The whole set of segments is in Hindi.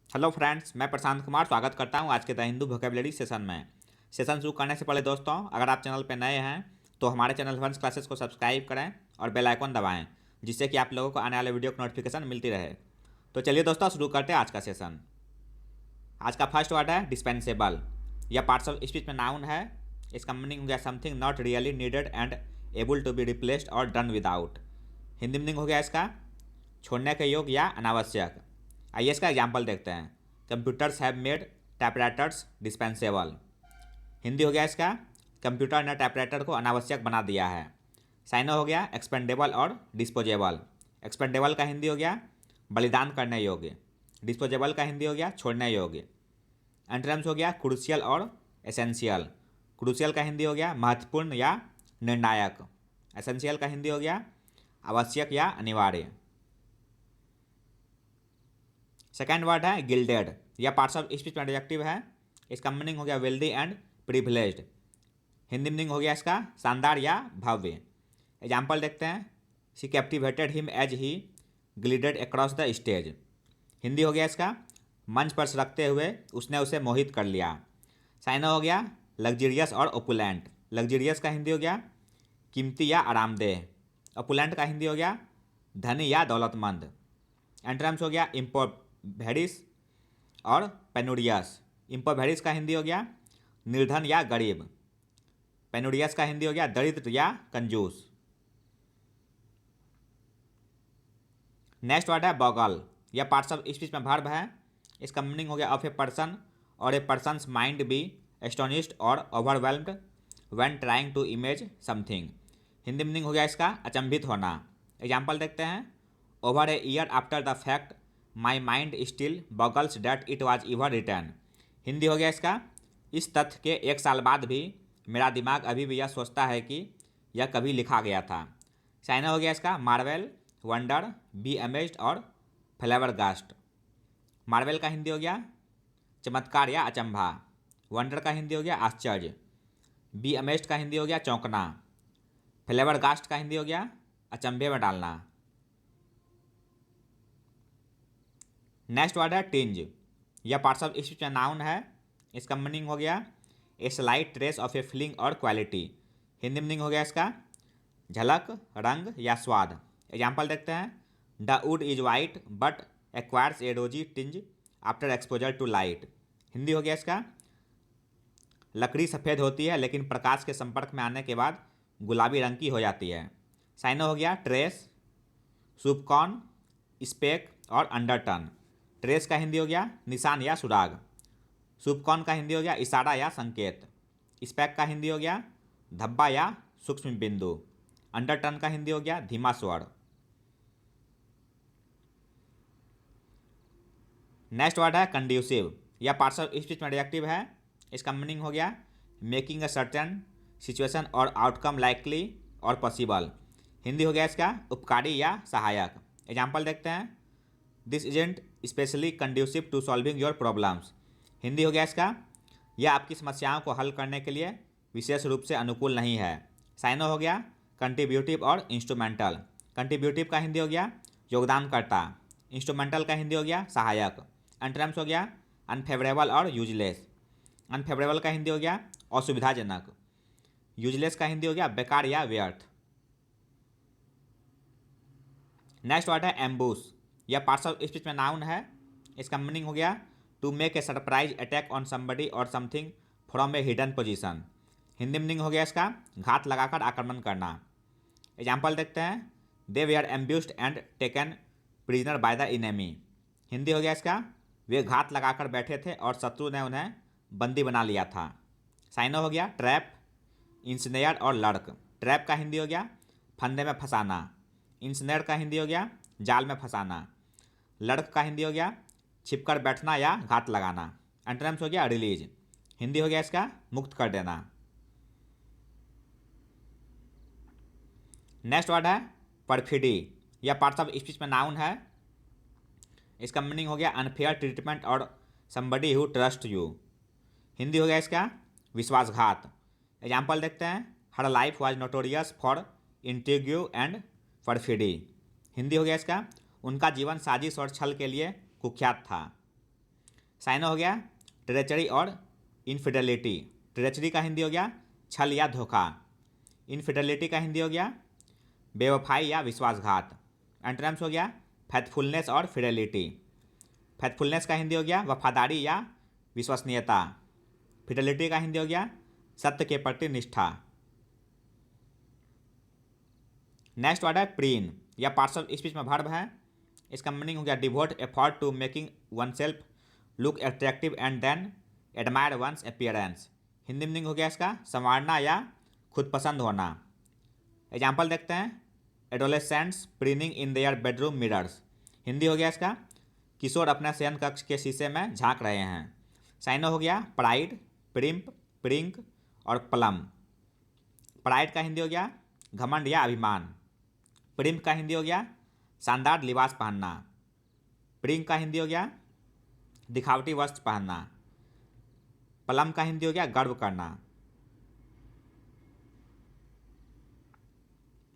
हेलो फ्रेंड्स, मैं प्रशांत कुमार स्वागत करता हूं आज के द हिंदू वोकेबलरी सेशन में। सेशन शुरू करने से पहले दोस्तों, अगर आप चैनल पर नए हैं तो हमारे चैनल वंस क्लासेस को सब्सक्राइब करें और बेल आइकन दबाएं, जिससे कि आप लोगों को आने वाले वीडियो की नोटिफिकेशन मिलती रहे। तो चलिए दोस्तों, शुरू करते हैं आज का सेशन। आज का फर्स्ट वर्ड है डिस्पेंसेबल। यह पार्ट्स ऑफ स्पीच में नाउन है। इसका मीनिंग हो गया something not really needed and able to be replaced or done without. Hindi meaning हो गया इसका छोड़ने के योग्य या अनावश्यक। आइए इसका एग्जाम्पल देखते हैं। Computers have made typewriters dispensable. Hindi हो गया इसका कंप्यूटर ने टाइपराइटर को अनावश्यक बना दिया है। साइनो हो गया एक्सपेंडेबल और डिस्पोजेबल। एक्सपेंडेबल का हिंदी हो गया बलिदान करने योग्य। डिस्पोजेबल का हिंदी हो गया छोड़ने योग्य। एंटोनिम्स हो गया क्रूशियल और एसेंशियल। क्रूशियल का हिंदी हो गया महत्वपूर्ण या निर्णायक। एसेंशियल का हिंदी हो गया आवश्यक या अनिवार्य। सेकेंड वर्ड है गिल्डेड। यह पार्ट्स ऑफ स्पीच में एडजेक्टिव है। इसका मीनिंग हो गया wealthy and privileged. Hindi meaning हो गया इसका शानदार या भव्य। एग्जाम्पल देखते हैं। She captivated him as he glided across the stage. Hindi हो गया इसका मंच पर सरकते हुए उसने उसे मोहित कर लिया। साइनो हो गया लग्जरियस और ओपुलेंट। लग्जरियस का हिंदी हो गया कीमती या आरामदेह। ओपुलेंट का हिंदी हो गया धनी या दौलतमंद। एंटोनिम्स हो गया इम्पोवेरिस और पेनुरियस। इम्पोवेरिस का हिंदी हो गया निर्धन या गरीब। पेनुरियस का हिंदी हो गया दरिद्र या कंजूस। नेक्स्ट वर्ड है बॉगल। यह पार्ट्स ऑफ स्पीच में वर्ब है। इसका मीनिंग हो गया of a person or a person's mind be astonished or overwhelmed when trying to image something. Hindi meaning हो गया इसका अचंभित होना। एग्जाम्पल देखते हैं। Over a year after the fact my mind still boggles that it was ever return. Hindi हो गया इसका इस तथ्य के एक साल बाद भी मेरा दिमाग अभी भी यह सोचता है कि यह कभी लिखा गया था। साइना हो गया इसका मार्वेल, वंडर, बी अमेज्ड और फ्लेबरगास्ट। मार्वेल का हिंदी हो गया चमत्कार या अचंभा। वंडर का हिंदी हो गया आश्चर्य। बी अमेज्ड का हिंदी हो गया चौंकना। फ्लेबरगास्ट का हिंदी हो गया अचंभे में डालना। नेक्स्ट वर्ड है टिंज। यह पार्ट्स ऑफ स्पीच में नाउन है। इसका मीनिंग हो गया a slight trace of a feeling और क्वालिटी। हिंदी मीनिंग हो गया इसका झलक, रंग या स्वाद। एग्जाम्पल देखते हैं। The wood is white but acquires a rosy tinge after exposure to light. Hindi हो गया इसका लकड़ी सफ़ेद होती है लेकिन प्रकाश के संपर्क में आने के बाद गुलाबी रंग की हो जाती है। साइनो हो गया ट्रेस, सुपकॉर्न, स्पेक और अंडरटन। ट्रेस का हिंदी हो गया निशान या सुराग। सुपकॉर्न का हिंदी हो गया इशारा या संकेत। स्पेक का हिंदी हो गया धब्बा या सूक्ष्म बिंदु। अंडरटन का हिंदी हो गया धीमा स्वर। नेक्स्ट वर्ड है कंड्यूसिव। यह पार्ट्स ऑफ स्पीच में एडजेक्टिव है। इसका मीनिंग हो गया making a certain situation or outcome likely or possible. Hindi हो गया इसका उपकारी या सहायक। एग्जाम्पल देखते हैं। This isn't especially conducive to solving your problems. Hindi हो गया इसका यह आपकी समस्याओं को हल करने के लिए विशेष रूप से अनुकूल नहीं है। साइनो हो गया कंट्रीब्यूटिव और इंस्ट्रूमेंटल। कंट्रीब्यूटिव का हिंदी हो गया योगदानकर्ता। इंस्ट्रूमेंटल का हिंदी हो गया सहायक। एंटोनिम्स हो गया अनफेवरेबल और यूजलेस। अनफेवरेबल का हिंदी हो गया असुविधाजनक। यूजलेस का हिंदी हो गया बेकार या व्यर्थ। नेक्स्ट वर्ड है एम्बूश। यह पार्ट्स ऑफ स्पीच में नाउन है। इसका मीनिंग हो गया to make a surprise attack on somebody और something from a hidden position. Hindi meaning हो गया इसका घात लगाकर आक्रमण करना। एग्जाम्पल देखते हैं। They were ambushed and taken prisoner by the enemy. Hindi हो गया इसका वे घात लगाकर बैठे थे और शत्रु ने उन्हें बंदी बना लिया था। साइनो हो गया ट्रैप, इंसनेयर और लड़क। ट्रैप का हिंदी हो गया फंदे में फंसाना। इंसनेयर का हिंदी हो गया जाल में फंसाना। लड़क का हिंदी हो गया छिपकर बैठना या घात लगाना। एंटोनिम्स हो गया रिलीज। हिंदी हो गया इसका मुक्त कर देना। नेक्स्ट वर्ड है परफिडी। यह पार्ट्स ऑफ स्पीच में नाउन है। इसका मीनिंग हो गया अनफेयर ट्रीटमेंट और somebody who trust you. Hindi हो गया इसका विश्वासघात। एग्जाम्पल देखते हैं। Her life was notorious for intrigue and perfidy. Hindi हो गया इसका उनका जीवन साजिश और छल के लिए कुख्यात था। साइनो हो गया ट्रेचरी और इनफिडेलिटी। ट्रेचरी का हिंदी हो गया छल या धोखा। इनफिडेलिटी का हिंदी हो गया बेवफाई या विश्वासघात। एंटोनिम्स हो गया फेथफुलनेस और फिडेलिटी। फेथफुलनेस का हिंदी हो गया वफादारी या विश्वसनीयता। फिडेलिटी का हिंदी हो गया सत्य के प्रति निष्ठा। नेक्स्ट वर्ड है प्रीन या पार्ट्स ऑफ स्पीच में वर्ब है। इसका मीनिंग हो गया devote effort to making oneself look attractive and then admire one's appearance. Hindi meaning हो गया इसका संवारना या खुद पसंद होना। एग्जाम्पल देखते हैं adolescents preening in their bedroom mirrors. Hindi हो गया इसका किशोर अपने शयन कक्ष के शीशे में झांक रहे हैं। साइनो हो गया प्राइड प्रिम्प प्रिंक और प्लम। प्राइड का हिंदी हो गया घमंड या अभिमान। प्रिम्प का हिंदी हो गया शानदार लिबास पहनना। प्रिंक का हिंदी हो गया दिखावटी वस्त्र पहनना। प्लम का हिंदी हो गया गर्व करना।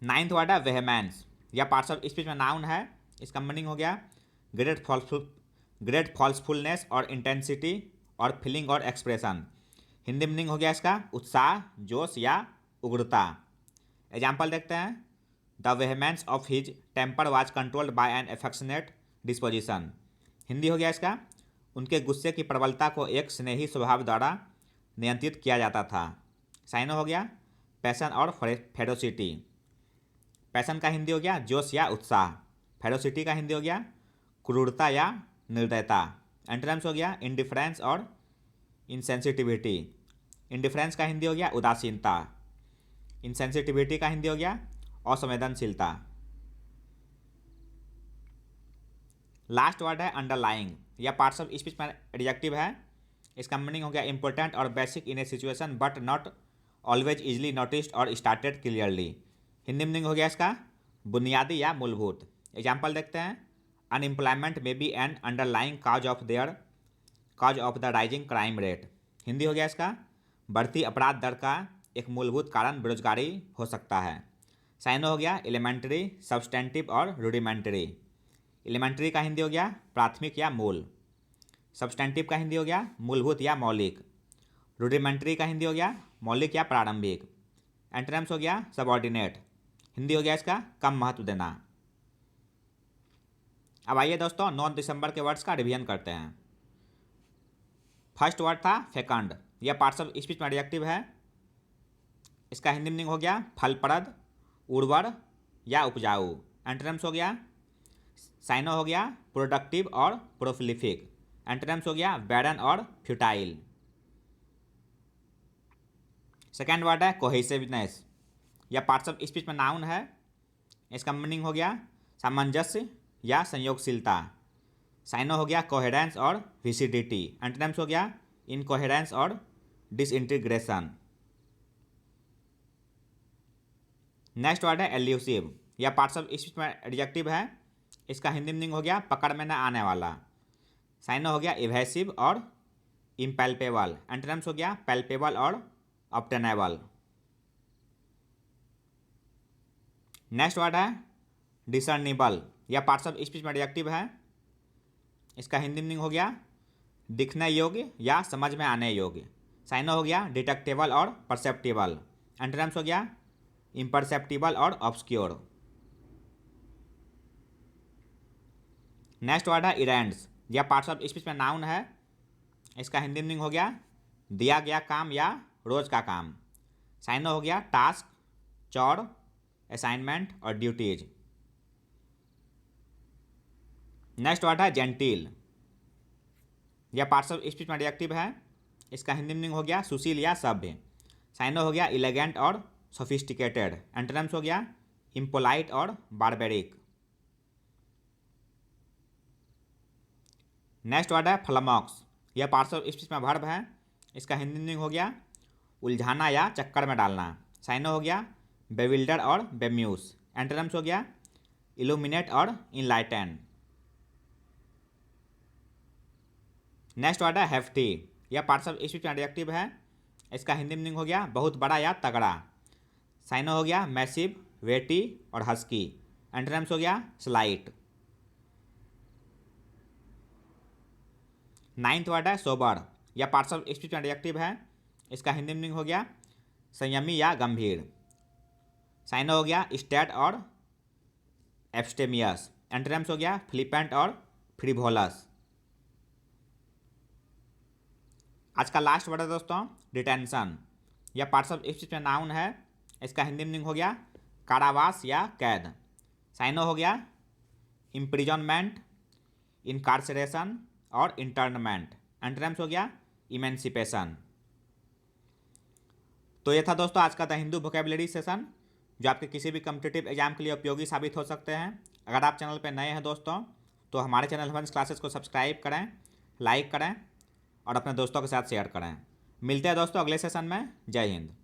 नाइन्थ वर्ड है वेहमेंस या पार्ट्स ऑफ स्पीच में नाउन है। इसका मीनिंग हो गया ग्रेट फॉल्सफुलनेस और इंटेंसिटी और फीलिंग और एक्सप्रेशन। हिंदी मीनिंग हो गया इसका उत्साह जोश या उग्रता। एग्जाम्पल देखते हैं the vehemence of his temper was controlled by an affectionate disposition. Hindi हो गया इसका उनके गुस्से की प्रबलता को एक स्नेही स्वभाव द्वारा नियंत्रित किया जाता था। साइनो हो गया पैशन और फेरोसिटी। पैशन का हिंदी हो गया जोश या उत्साह। फेरोसिटी का हिंदी हो गया क्रूरता या निर्दयता। एंटोनिम्स हो गया इंडिफरेंस और इनसेंसिटिविटी। इंडिफरेंस का हिंदी हो गया उदासीनता। इनसेंसिटिविटी का हिंदी हो गया असंवेदनशीलता। लास्ट वर्ड है अंडरलाइंग या पार्ट्स ऑफ स्पीच में एडजेक्टिव है। इसका मीनिंग हो गया इंपॉर्टेंट और basic in A situation but not always easily noticed और स्टार्टेड क्लियरली। हिंदी मीनिंग हो गया इसका बुनियादी या मूलभूत। एग्जाम्पल देखते हैं unemployment may be N underlying cause of the rising crime rate. Hindi हो गया इसका बढ़ती अपराध दर का एक मूलभूत कारण बेरोजगारी हो सकता है। साइनो हो गया एलिमेंट्री सब्सटेंटिव और रूडिमेंट्री। एलिमेंट्री का हिंदी हो गया प्राथमिक या मूल। सब्सटेंटिव का हिंदी हो गया मूलभूत या मौलिक। रूडिमेंट्री का हिंदी हो गया मौलिक या प्रारंभिक। एंटोनिम्स हो गया सबऑर्डिनेट। हिंदी हो गया इसका कम महत्व देना। अब आइए दोस्तों 9 दिसंबर के वर्ड्स का रिवीजन करते हैं। फर्स्ट वर्ड था फेकंड यह पार्ट्स ऑफ स्पीच में एडजेक्टिव है। इसका हिंदी मीनिंग हो गया फलप्रद उर्वर या उपजाऊ। एंटोनिम्स हो गया साइनो हो गया प्रोडक्टिव और प्रोलिफिक। एंटोनिम्स हो गया बैरन और फ्यूटाइल। सेकेंड वर्ड है कोहेसिवनेस यह पार्ट्स ऑफ स्पीच में नाउन है। इसका मीनिंग हो गया सामंजस्य या संयोगशीलता। साइनो हो गया कोहेरेंस और विसिडिटी। एंटोनिम्स हो गया इनकोहेरेंस और डिसइंटीग्रेशन। नेक्स्ट वर्ड है एल्यूसिव यह पार्ट्स ऑफ स्पीच में एडजेक्टिव है। इसका हिंदी मीनिंग हो गया पकड़ में न आने वाला। साइनो हो गया इवेसिव और इम्पैल्पेबल। एंटोनिम्स हो गया पैल्पेबल और ऑब्टेनेबल। नेक्स्ट वर्ड है डिसर्निबल यह पार्ट्स ऑफ स्पीच में एडजेक्टिव है। इसका हिंदी मीनिंग हो गया दिखने योग्य या समझ में आने योग्य। साइनो हो गया डिटेक्टेबल और परसेप्टिबल। एंटोनिम्स हो गया इम्परसेप्टिबल और ऑब्सक्योर। नेक्स्ट वर्ड है इरेंड्स यह पार्ट्स ऑफ स्पीच में नाउन है। इसका हिंदी मीनिंग हो गया दिया गया काम या रोज का काम। साइनो हो गया टास्क चौड़ असाइनमेंट और ड्यूटीज। नेक्स्ट वर्ड है जेंटिल यह पार्ट्स ऑफ स्पीच में एडजेक्टिव है। इसका हिंदी मीनिंग हो गया सुशील या सभ्य। साइनो हो गया इलेगेंट और सोफिस्टिकेटेड। एंटोनिम्स हो गया इम्पोलाइट और बारबेरिक। नेक्स्ट वर्ड है फ्लमॉक्स यह पार्ट्स ऑफ स्पीच में वर्ब है। इसका हिंदी मीनिंग हो गया उलझाना या चक्कर में डालना। साइनो हो गया बेविल्डर और बेम्यूस। एंटोनिम्स हो गया इल्यूमिनेट और इनलाइटन। नेक्स्ट वर्ड है हेफ्टी यह पार्ट्स ऑफ स्पीच में एडजेक्टिव है। इसका हिंदी मीनिंग हो गया बहुत बड़ा या तगड़ा। साइनो हो गया मैसिव वेटी और हस्की। एंटोनिम्स हो गया स्लाइट। नाइन्थ वर्ड है सोबर, यह पार्ट्स ऑफ स्पीच में एडजेक्टिव है। इसका हिंदी मीनिंग हो गया संयमी या गंभीर। साइनो हो गया स्टेट और एब्स्टेमियस। एंटोनिम्स हो गया फ्लिपेंट और फ्रिवोलस। आज का लास्ट वर्ड है दोस्तों डिटेंशन, यह पार्ट्स ऑफ स्पीच में नाउन है। इसका हिंदी मीनिंग हो गया कारावास या कैद। साइनो हो गया इम्प्रिजनमेंट, इनकार्सरेशन और इंटर्नमेंट। एंटोनिम्स हो गया इमेंसिपेशन। तो ये था दोस्तों आज का द हिंदू वोकेबलरी सेशन, जो आपके किसी भी कम्पिटिटिव एग्जाम के लिए उपयोगी साबित हो सकते हैं। अगर आप चैनल पर नए हैं दोस्तों तो हमारे चैनल वंश क्लासेस को सब्सक्राइब करें, लाइक करें और अपने दोस्तों के साथ शेयर करें। मिलते हैं दोस्तों अगले सेशन में। जय हिंद।